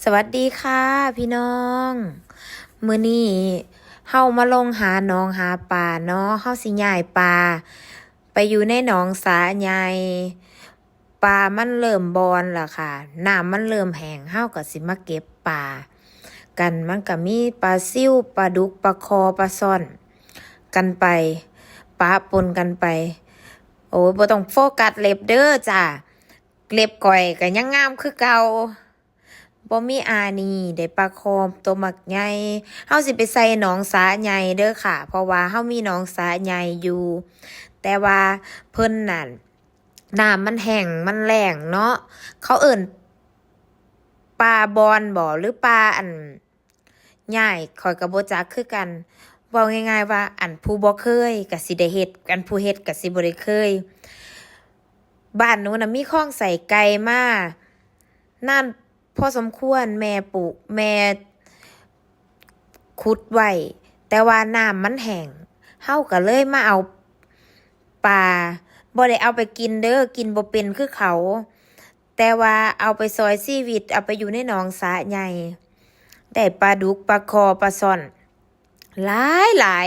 สวัสดีค่ะพี่น้อง มื้อนี้เฮามาลงหาหนองหาปลาเนาะเฮาสิย้ายปลาไปอยู่ในหนองสาใหญ่ปลามันเริ่มบอนแล้วค่ะน้ำมันเริ่มแห้งเฮาก็สิมาเก็บปลากันมันก็มีปลาซิ่วปลาดุกปลาคอปลาซ่อนกันไปปะปนกันไปโอ้ยบ่ต้องโฟกัสเล็บเด้อจ้าเล็บก้อยก็ยังงามคือเก่า บ่มีอานี่ได้ปลาคอมตัวหมักใหญ่เฮาสิไปใส่หนองสาใหญ่เด้อค่ะเพราะว่าเฮามีหนองสาใหญ่อยู่ แต่ว่าเพิ่นนั่นน้ำมันแห้งมันแล้งเนาะเขาเอิ้นปลาบอนบ่หรือปลาอันใหญ่ข้อยก็บ่จักคือกันเว้าง่ายๆว่าอันผู้บ่เคยก็สิได้เฮ็ดอันผู้เฮ็ดก็สิบ่ได้เคยบ้านหนูน่ะมีคลองใส่ไก่มานานพอสมควรแม่ปลูกแม่ขุดไว้แต่ว่าน้ำมันแห้งเฮาก็เลยมาเอาปลาบ่ได้เอาไปกินเด้อกินบ่เป็นคือเขาแต่ว่าเอาไปซอยชีวิตเอาไปอยู่ในหนองสาใหญ่ได้ปลาดุกปลาคอปลาซ่อนหลาย